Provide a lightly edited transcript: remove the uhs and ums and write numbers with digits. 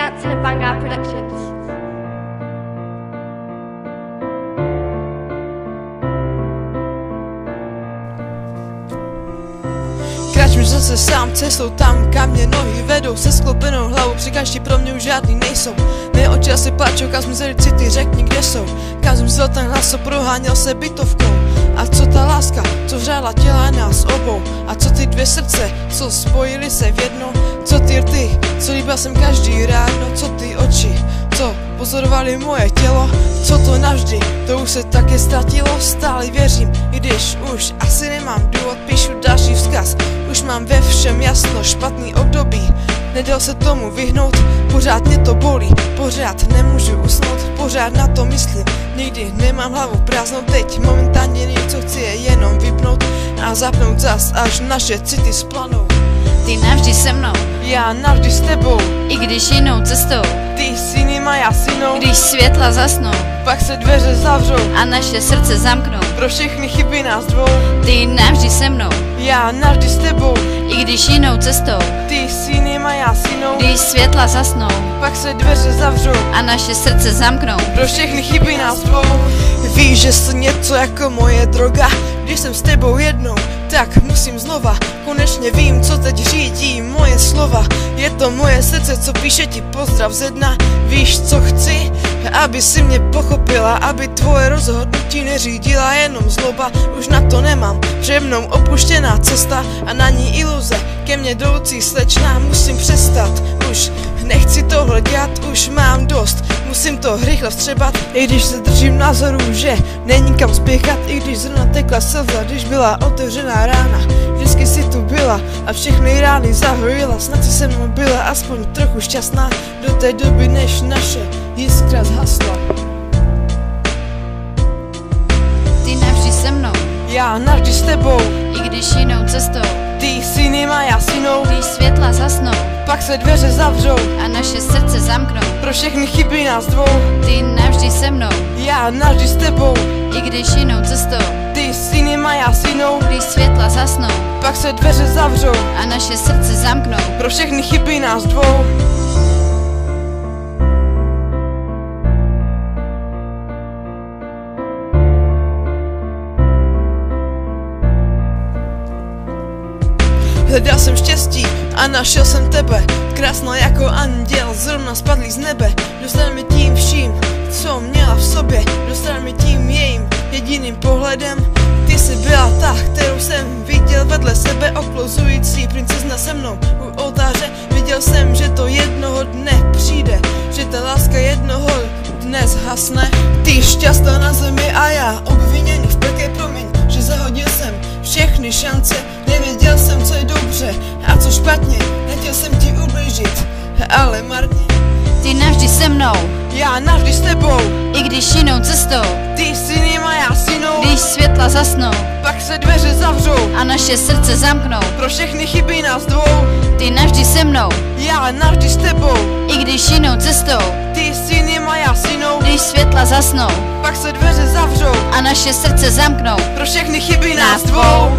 out to Vanguard Productions. Kračím zase sám cestou tam, kam mě nohy vedou, se sklopenou hlavou, překážky pro mě už žádný nejsou. Mé oči asi plačou, kam zmizely city, řekni kde jsou. Kam zmizel ten hlas, co proháněl se bytovkou. A co ta láska, co vřála těla nás obou. A co ty dvě srdce, co spojily se v jedno. Co ty rty, co líbil jsem každý ráno. Co ty oči, co pozorovali moje tělo. Co to navždy, to už se také ztratilo. Stále věřím, i když už asi nemám důvod, píšu další vzkaz. Už mám ve všem jasno, špatný období, nedal se tomu vyhnout. Pořád mě to bolí, pořád nemůžu usnout. Pořád na to myslím, nikdy nemám hlavu prázdnou. Teď momentálně něco chci je jenom vypnout a zapnout zas, až naše city splanou. Ty navždy se mnou, Já navždy s tebou, i když jinou cestou. ty jsi ním a já synou. Když světla zasnou Pak se dveře zavřou a naše srdce zamknou. pro všechny chyby nás dvou. Ty navždy se mnou, Já navždy s tebou, i když jinou cestou. ty jsi ním a já synou. Když světla zasnou Pak se dveře zavřou a naše srdce zamknou. pro všechny chyby nás dvou. Víš, že jsi něco jako moje droga. Když jsem s tebou jednou, tak musím znova. Konečně vím, co teď řídí moje slova. Je to moje srdce, co píše ti pozdrav ze dna. Víš, co chci? Aby si mě pochopila, aby tvoje rozhodnutí neřídila jenom zloba. Už na to nemám, přede mnou opuštěná cesta a na ní iluze ke mně jdoucí slečna. Musím přestat, už nechci tohle dělat, už mám dost. Musím to rychle vstřebat, i když se držím názoru, že není kam spěchat. I když zrovna tekla slza, když byla otevřená rána. Vždycky si tu byla a všechny rány zahojila. Snad si se mnou byla aspoň trochu šťastná do té doby, než naše jiskra zhasla. Ty navždy se mnou, Já navždy s tebou, i když jinou cestou. ty jsi ním a já synou. Když světla zasnou Pak se dveře zavřou a naše srdce zamknou. pro všechny chyby nás dvou. Ty navždy se mnou, Já navždy s tebou, i když jinou cestou. ty jsi ním a já synou. Když světla zasnou Pak se dveře zavřou a naše srdce zamknou. pro všechny chyby nás dvou. Hledal jsem štěstí a našel jsem tebe. Krásná jako anděl, zrovna spadlý z nebe. Dostal mi tím vším, co měla v sobě. Dostal mi tím jejím jediným pohledem. Ty jsi byla ta, kterou jsem viděl vedle sebe. Oklouzující princezna se mnou u oltáře. Viděl jsem, že to jednoho dne přijde, že ta láska jednoho dne zhasne. Ty šťastná na zemi a já obviněný v pekle, promiň, že zahodil jsem všechny šance. Nevěděl jsem, co je dobře a co špatně. Nechtěl jsem ti ublížit, ale marně. Ty navždy se mnou, Já navždy s tebou, i když jinou cestou. ty jsi ním a já synou. Když světla zasnou Pak se dveře zavřou a naše srdce zamknou. pro všechny chyby nás dvou. Ty navždy se mnou, Já navždy s tebou, i když jinou cestou. ty jsi ním a já synou. Když světla zasnou Pak se dveře zavřou a naše srdce zamknou. pro všechny chyby nás dvou.